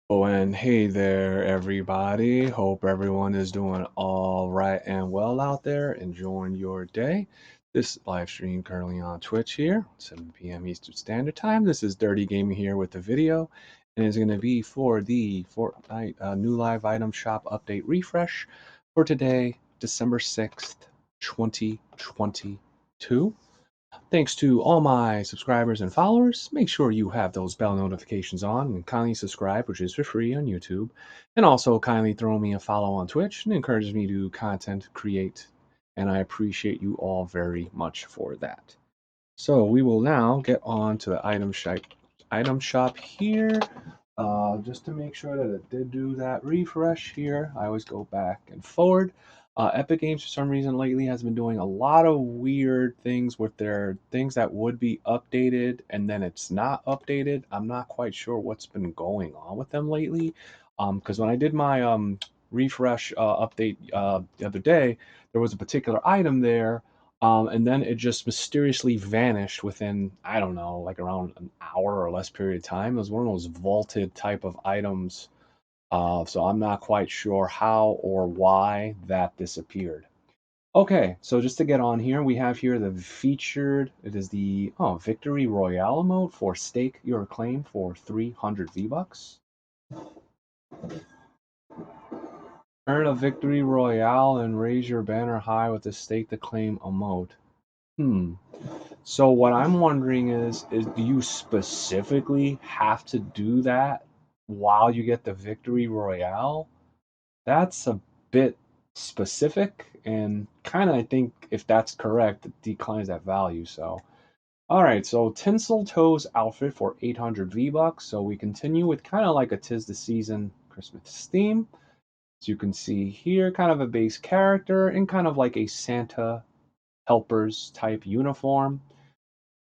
Oh, and hey there, everybody. Hope everyone is doing all right and well out there, enjoying your day. This live stream currently on Twitch here, 7 p.m. Eastern Standard Time. This is Dirty Gaming here with the video, and it's going to be for the Fortnite new live item shop update refresh for today, December 6th, 2022. Thanks to all my subscribers and followers. Make sure you have those bell notifications on and kindly subscribe, which is for free on YouTube. And also kindly throw me a follow on Twitch. It encourages me to content create, and I appreciate you all very much for that. So we will now get on to the item shop here. Just to make sure that it did do that refresh here, I always go back and forward. Epic Games, for some reason, lately has been doing a lot of weird things with their things that would be updated and then it's not updated. I'm not quite sure what's been going on with them lately. Because when I did my refresh update the other day, there was a particular item there, and then it just mysteriously vanished within, I don't know, like around an hour or less period of time. It was one of those vaulted type of items. So I'm not quite sure how or why that disappeared. Okay, so just to get on here, we have here the featured, it is the Victory Royale emote for Stake Your Claim for 300 V-Bucks. Earn a Victory Royale and raise your banner high with the Stake the Claim emote. Hmm. So what I'm wondering is do you specifically have to do that while you get the Victory Royale? That's a bit specific and kind of, I think if that's correct, it declines that value. So, all right, so Tinsel Toes outfit for 800 V-Bucks. So we continue with kind of like a Tis the Season Christmas theme. As you can see here, kind of a base character and kind of like a Santa helpers type uniform.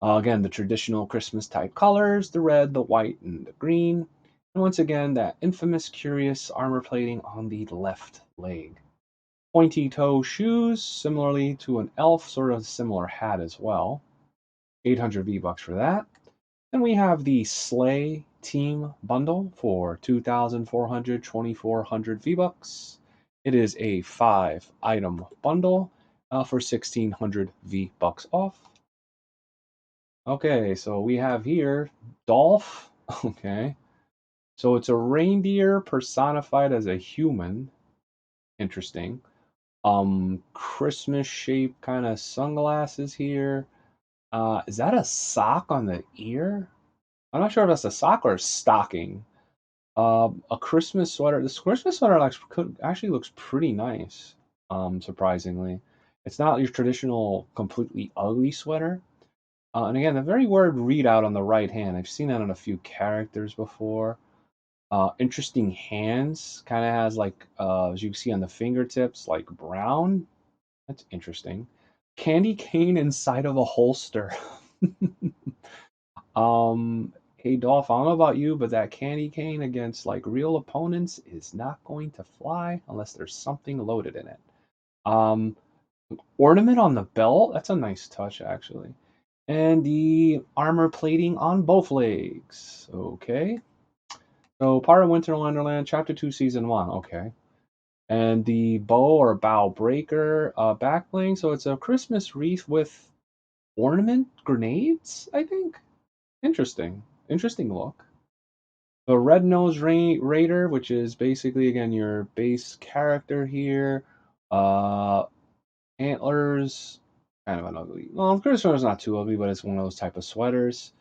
Again, the traditional Christmas type colors, the red, the white, and the green. And once again, that infamous curious armor plating on the left leg. Pointy toe shoes, similarly to an elf, sort of similar hat as well. 800 V-Bucks for that. Then we have the Slay Team Bundle for 2,400, 2,400 V-Bucks. It is a 5-item bundle for 1,600 V-Bucks off. Okay, so we have here Dolph. Okay, so it's a reindeer personified as a human. Interesting. Christmas shaped kind of sunglasses here. Is that a sock on the ear? I'm not sure if that's a sock or a stocking. A Christmas sweater. This Christmas sweater actually looks pretty nice. Surprisingly, it's not your traditional completely ugly sweater. And again, the very word readout on the right hand, I've seen that on a few characters before. Interesting hands, kind of has like, as you can see on the fingertips, like brown. That's interesting. Candy cane inside of a holster. Hey Dolph, I don't know about you, but that candy cane against like real opponents is not going to fly unless there's something loaded in it. Um, Ornament on the belt, that's a nice touch actually. And the armor plating on both legs. Okay. So part of Winter Wonderland, Chapter 2, Season 1. Okay. And the bow or bow breaker back bling. So it's a Christmas wreath with ornament grenades, I think. Interesting. Interesting look. The Red Nose Raider, which is basically, again, your base character here. Uh, Antlers. Kind of an ugly. Well, Christmas is not too ugly, but it's one of those type of sweaters.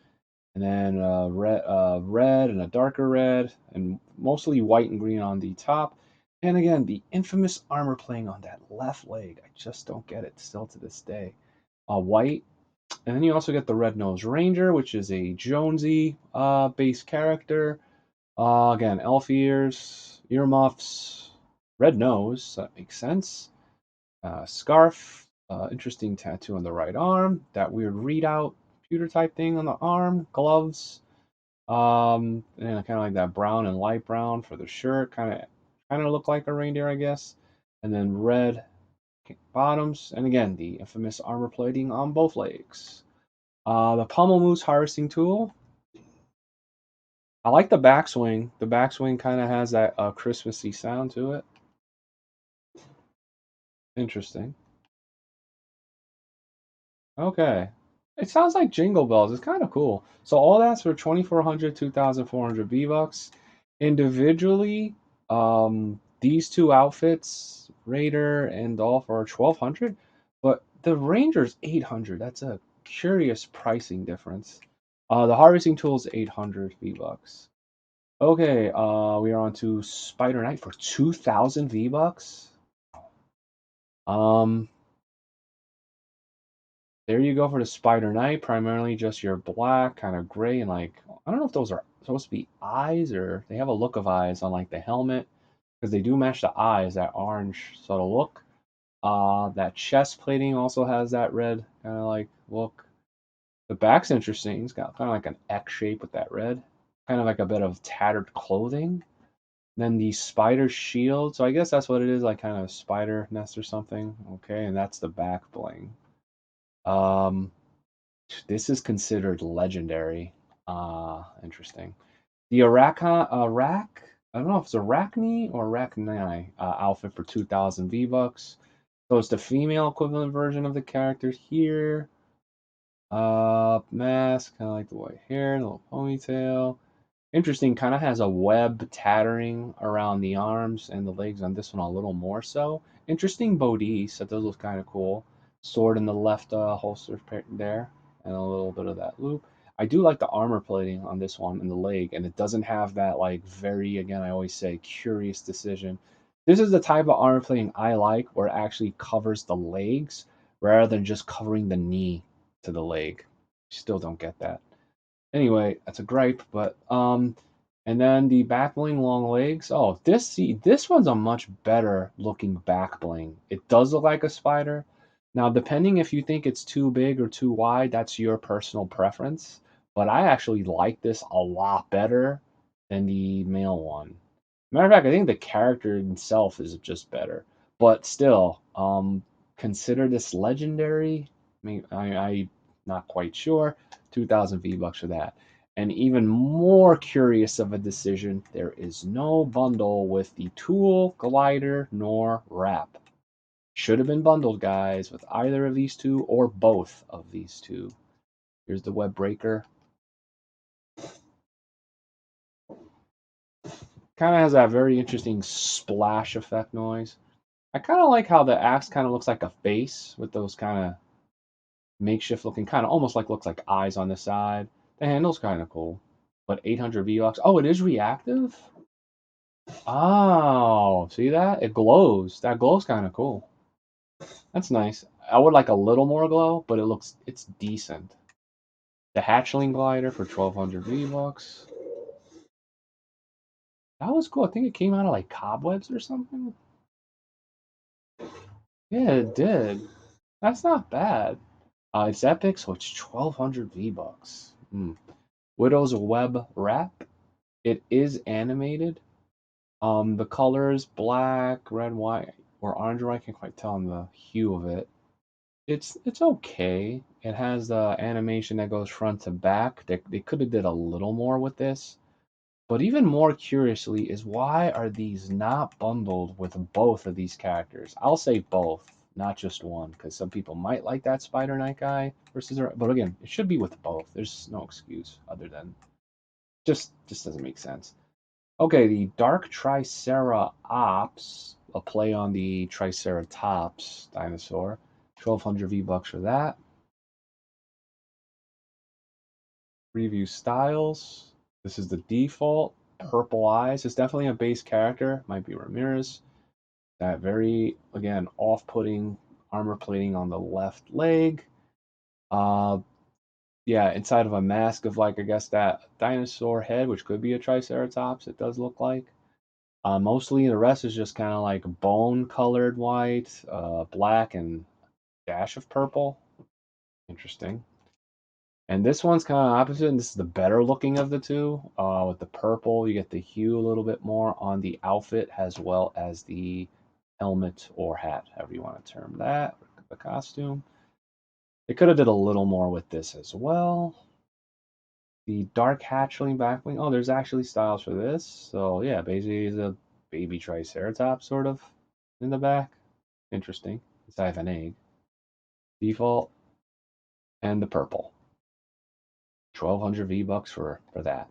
And then red and a darker red, and mostly white and green on the top. And again, the infamous armor playing on that left leg. I just don't get it still to this day. White, and then you also get the Red Nose Ranger, which is a Jonesy base character. Again, elf ears, earmuffs, red nose. So that makes sense. Scarf, interesting tattoo on the right arm. That weird readout computer type thing on the arm. Gloves. And kind of like that brown and light brown for the shirt. Kind of look like a reindeer, I guess. And then red bottoms. And again, the infamous armor plating on both legs. The pommel moose harvesting tool. I like the backswing. The backswing kind of has that Christmassy sound to it. Interesting. Okay. It sounds like Jingle Bells. It's kind of cool. So all that's for 2,400, 2,400 V-Bucks. Individually, these two outfits, Raider and Dolph, are 1,200, but the Ranger's 800. That's a curious pricing difference. The harvesting tool is 800 V-Bucks. Okay, we are on to Spider Knight for 2,000 V-Bucks. Um, There you go for the Spider Knight. Primarily just your black, kind of gray, and like I don't know if those are supposed to be eyes or they have a look of eyes on like the helmet because they do match the eyes, that orange sort of look. That chest plating also has that red kind of like look. The back's interesting. It's got kind of like an X shape with that red, kind of like a bit of tattered clothing. Then the spider shield. So I guess that's what it is, like kind of spider nest or something. Okay, and that's the back bling. Um, This is considered legendary. Interesting. The I don't know if it's Arachne or Arachni outfit for 2,000 V-Bucks. So it's the female equivalent version of the character here. Mask, kind of like the white hair, the little ponytail. Interesting, kind of has a web tattering around the arms and the legs on this one a little more so. Interesting bodice, that does look kind of cool. Sword in the left holster there, and a little bit of that loop. I do like the armor plating on this one in the leg, and it doesn't have that like very, again, I always say, curious decision. This is the type of armor plating I like, where it actually covers the legs rather than just covering the knee to the leg. Still don't get that. Anyway, that's a gripe, but and then the back bling long legs. Oh, this one's a much better looking back bling. It does look like a spider. Now, depending if you think it's too big or too wide, that's your personal preference. But I actually like this a lot better than the male one. Matter of fact, I think the character itself is just better. But still, consider this legendary. I not quite sure. 2,000 V-Bucks for that. And even more curious of a decision, there is no bundle with the tool, glider, nor wrap. Should have been bundled, guys, with either of these two or both of these two. Here's the web breaker. Kind of has that very interesting splash effect noise. I kind of like how the axe kind of looks like a face with those kind of makeshift looking, kind of almost like looks like eyes on the side. The handle's kind of cool. But 800 V-Bucks. Oh, it is reactive? Oh, see that? It glows. That glow's kind of cool. That's nice. I would like a little more glow, but it's decent. The hatchling glider for 1,200 V-Bucks. That was cool. I think it came out of like cobwebs or something. Yeah, it did. That's not bad. It's epic, so it's 1,200 V-Bucks. Widow's Web wrap. It is animated. The colors black, red, white, or orange. I can't quite tell on the hue of it. It's okay. It has the animation that goes front to back. They could have did a little more with this. But even more curiously is why are these not bundled with both of these characters? I'll say both, not just one, because some people might like that Spider Knight guy versus, but again, it should be with both. There's no excuse other than just doesn't make sense. Okay, the Dark Triceratops, a play on the Triceratops dinosaur. 1,200 V-Bucks for that. Preview styles. This is the default. Purple eyes. It's definitely a base character. Might be Ramirez. That very, again, off-putting armor plating on the left leg. Uh, yeah, inside of a mask of like, I guess that dinosaur head, which could be a Triceratops, it does look like. Mostly the rest is just kind of like bone colored white, black, and dash of purple. Interesting. And this one's kind of opposite, and this is the better looking of the two. With the purple, you get the hue a little bit more on the outfit as well as the helmet or hat, however you want to term that, the costume. They could have did a little more with this as well. The dark hatchling backwing. Oh, there's actually styles for this. So yeah, basically it's a baby triceratops sort of in the back. Interesting. Inside of an egg. Default and the purple. 1200 V-Bucks for that.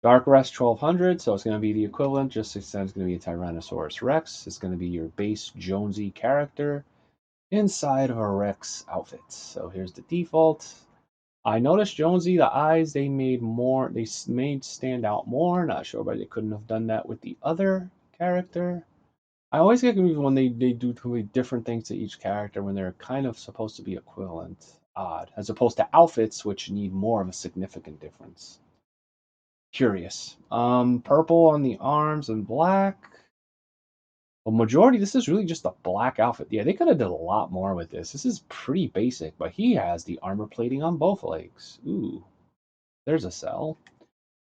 Dark Rest 1200, so it's going to be the equivalent, just instead it's going to be a Tyrannosaurus Rex. It's going to be your base Jonesy character inside of a Rex outfit. So here's the default. I noticed Jonesy, the eyes they made stand out more. Not sure why they couldn't have done that with the other character. I always get confused when they do completely different things to each character when they're kind of supposed to be equivalent. Odd. As opposed to outfits, which need more of a significant difference. Curious. Purple on the arms and black. Well, majority, this is really just a black outfit. Yeah, they could have did a lot more with this. This is pretty basic, but he has the armor plating on both legs. Ooh, there's a cell.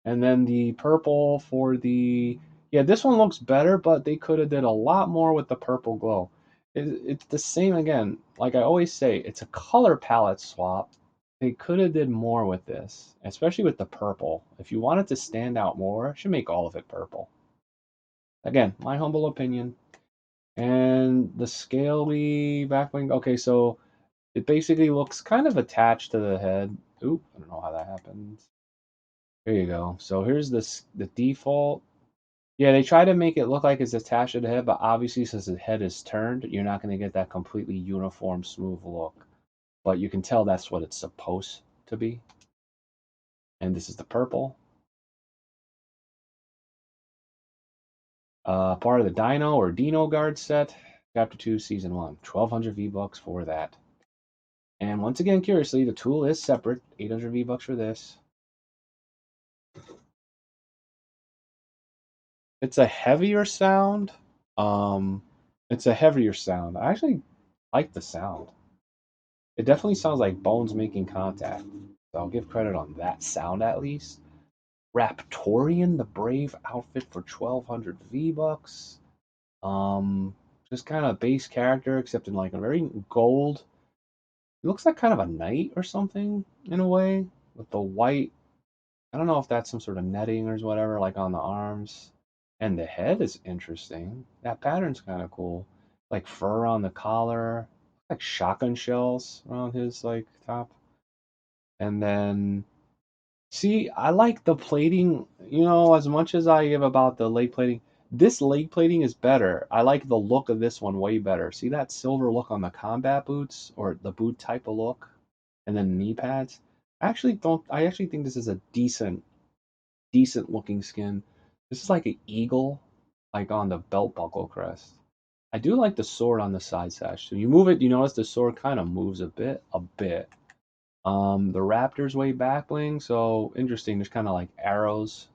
And then the purple for the... Yeah, this one looks better, but they could have did a lot more with the purple glow. It's the same again. Like I always say, it's a color palette swap. They could have did more with this, especially with the purple. If you wanted to stand out more, should make all of it purple. Again, my humble opinion. And the scaly backwing. Okay, so it basically looks kind of attached to the head. Oop, I don't know how that happened. There you go. So here's the default. Yeah, they try to make it look like it's attached to the head, but obviously since the head is turned, you're not going to get that completely uniform, smooth look. But you can tell that's what it's supposed to be. And this is the purple. Part of the Dino or Dino Guard set, Chapter 2, Season 1. 1200 V-Bucks for that. And once again, curiously, the tool is separate. 800 V-Bucks for this. It's a heavier sound. Um, it's a heavier sound. I actually like the sound. It definitely sounds like bones making contact. So I'll give credit on that sound at least. Raptorian, the Brave outfit for 1200 V-Bucks. Um, just kind of base character, except in like a very gold. It looks like kind of a knight or something in a way, with the white. I don't know if that's some sort of netting or whatever, like on the arms. And the head is interesting. That pattern's kind of cool. Like fur on the collar, like shotgun shells around his like top. And then see, I like the plating, as much as I give about the leg plating, this leg plating is better. I like the look of this one way better. See that silver look on the combat boots or the boot type of look and then knee pads? I actually think this is a decent looking skin. This is like an eagle, like on the belt buckle crest. I do like the sword on the side sash. So you move it, you notice the sword kind of moves a bit. The Raptors way back bling, so interesting. There's kind of like arrows,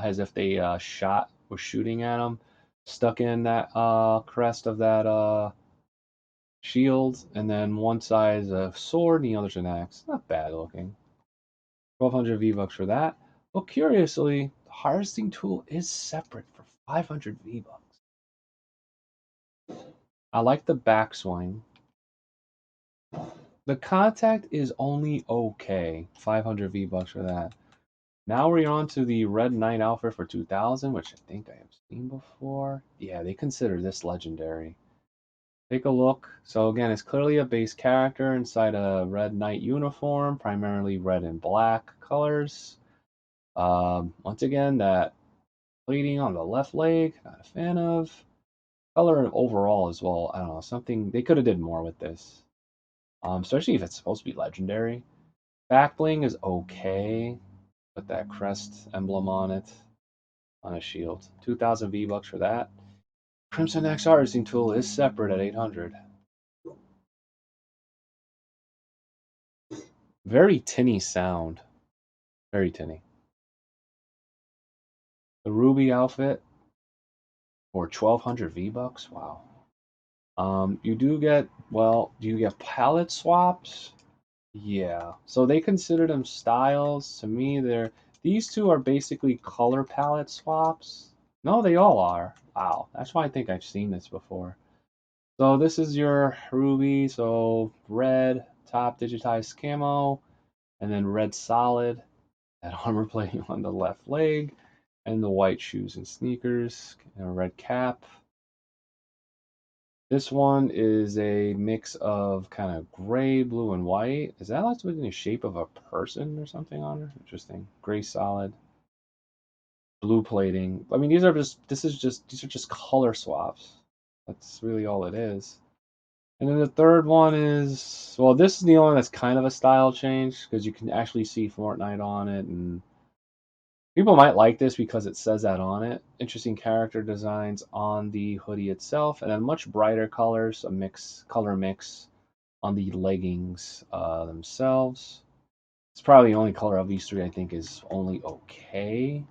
as if they were shooting at them, stuck in that crest of that shield, and then one side is a sword, and the other's an axe. Not bad looking. 1200 V-Bucks for that. But curiously, the harvesting tool is separate for 500 V-Bucks. I like the backswing. The contact is only okay. 500 V-Bucks for that. Now we're on to the Red Knight outfit for 2000, which I think I have seen before. Yeah, they consider this legendary. Take a look. So again, it's clearly a base character inside a Red Knight uniform, primarily red and black colors. Once again, that plating on the left leg, not a fan of. Color overall as well, I don't know, something they could have did more with this. Especially if it's supposed to be legendary. Back bling is okay. Put that crest emblem on it on a shield. 2000 V-Bucks for that. Crimson X harvesting tool is separate at 800. Very tinny sound. Very tinny. The Ruby outfit for 1200 V-Bucks. Wow. You do get, well, do you get palette swaps? Yeah. So they consider them styles. To me, these two are basically color palette swaps. No, they all are. Wow. That's why I think I've seen this before. So this is your Ruby. So red top digitized camo, and then red solid. That armor plating on the left leg, and the white shoes and sneakers, and a red cap. This one is a mix of kind of gray, blue, and white. Is that like in the shape of a person or something on her? Interesting. Gray solid, blue plating. I mean, these are just color swaps. That's really all it is. And then the third one is, well, this is the only one that's kind of a style change because you can actually see Fortnite on it, and people might like this because it says that on it. Interesting character designs on the hoodie itself, and then much brighter colors, a color mix on the leggings themselves. It's probably the only color of these three I think is only okay.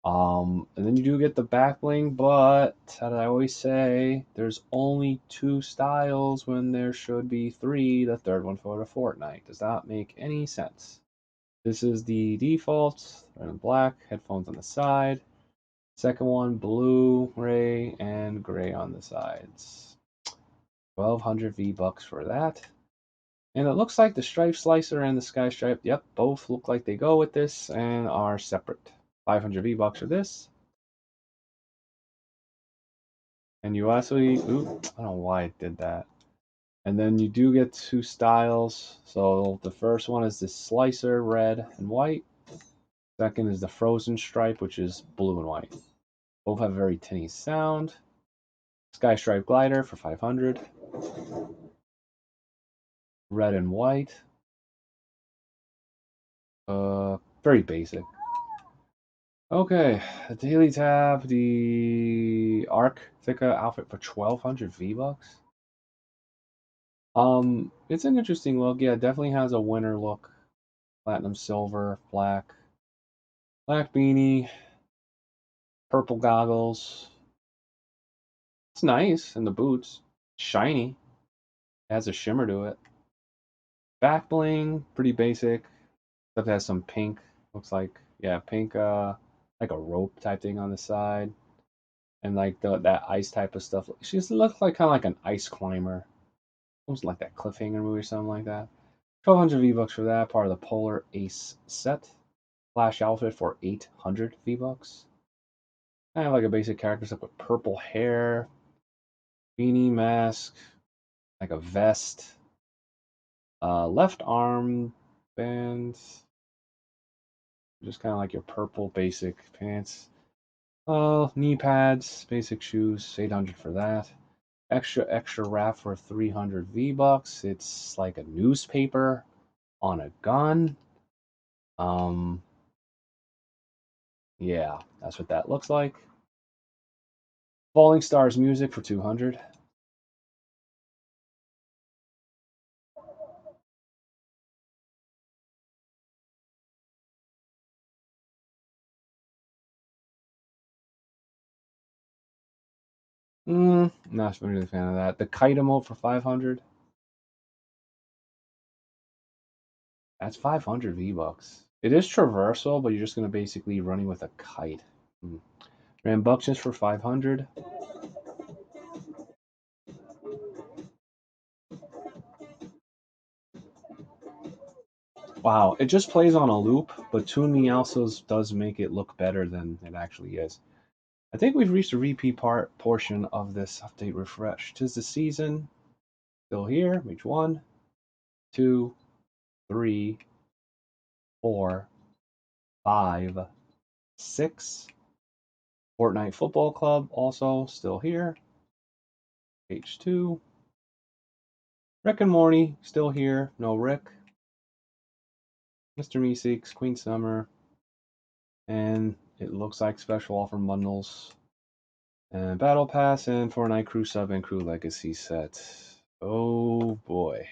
And then you do get the back bling, but as I always say, there's only two styles when there should be three. The third one for the Fortnite. Does that make any sense? This is the default, red and black, headphones on the side. Second one, blue, gray, and gray on the sides. 1200 V-Bucks for that. And it looks like the Stripe Slicer and the Sky Stripe, yep, both look like they go with this and are separate. 500 V-Bucks for this. And you actually, ooh, I don't know why it did that. And then you do get two styles. So the first one is the Slicer, red and white. Second is the Frozen Stripe, which is blue and white. Both have a very tinny sound. Sky Stripe Glider for 500. Red and white. Very basic. Okay, the Daily Tab, the Arc Thika outfit for 1200 V-Bucks. It's an interesting look. Yeah, it definitely has a winter look. Platinum silver, black beanie, purple goggles. It's nice, and the boots, shiny. It has a shimmer to it. Back bling, pretty basic. Stuff has some pink. Looks like, yeah, pink, like a rope type thing on the side, and like that ice type of stuff. She just looks like kind of like an ice climber, almost like that cliffhanger movie or something like that. 1200 V-Bucks for that, part of the Polar Ace set. Flash outfit for 800 V-Bucks. Kind of like a basic character stuff with purple hair, beanie mask, like a vest, left arm band, just kind of like your purple basic pants. Knee pads, basic shoes, 800 for that. Extra wrap for 300 V-Bucks. It's like a newspaper on a gun. Um, yeah, that's what that looks like. Falling Stars music for 200. Not really a fan of that. The kite emote for 500. That's 500 V-Bucks. It is traversal, but you're just going to basically running with a kite. Rambunctious for 500. Wow, it just plays on a loop, but Tune Me also does make it look better than it actually is. I think we've reached the repeat portion of this update refresh. 'Tis the season. Still here. Reach 1, 2, 3, 4, 5, 6. Fortnite Football Club also still here. H2. Rick and Morty still here. No Rick. Mr. Meeseeks, Queen Summer, and it looks like special offer bundles and Battle Pass and Fortnite Crew Sub and Crew Legacy set. Oh boy.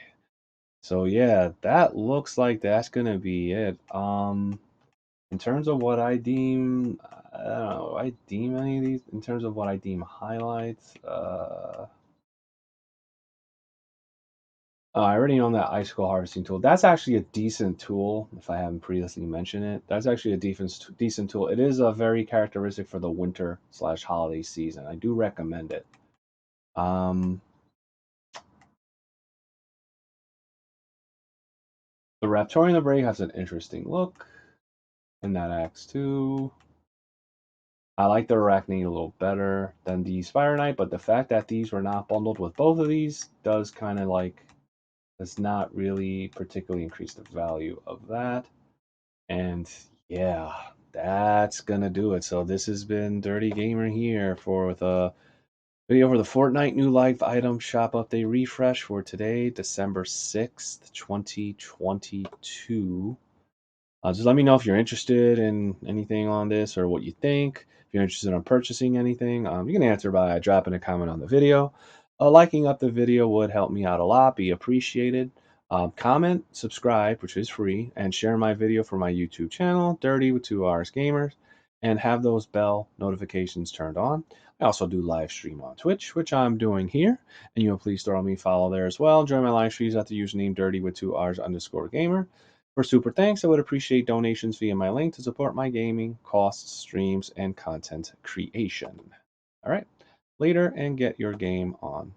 So yeah, that looks like that's gonna be it. In terms of what I deem, I don't know, I deem any of these in terms of what I deem highlights. I already own that icicle harvesting tool. That's actually a decent tool. If I haven't previously mentioned it, that's actually a decent tool. It is a very characteristic for the winter slash holiday season. I do recommend it. Um, the Raptorian the Break has an interesting look. in that axe too. I like the Arachnid a little better than the Spire Knight, but the fact that these were not bundled with both of these does kind of like does not really particularly increase the value of that. And yeah, that's gonna do it. So this has been Dirty Gamer here for with a video for the Fortnite new life item shop update refresh for today, December 6th, 2022. Just let me know if you're interested in anything on this or what you think. If you're interested in purchasing anything, you can answer by dropping a comment on the video. Liking up the video would help me out a lot, be appreciated. Comment, subscribe, which is free, and share my video for my YouTube channel, Dirty with 2Rs Gamers, and have those bell notifications turned on. I also do live stream on Twitch, which I'm doing here, and you know, please throw me a follow there as well. Join my live streams at the username Dirty with 2Rs_Gamer. For super thanks, I would appreciate donations via my link to support my gaming costs, streams, and content creation. All right, later and get your game on.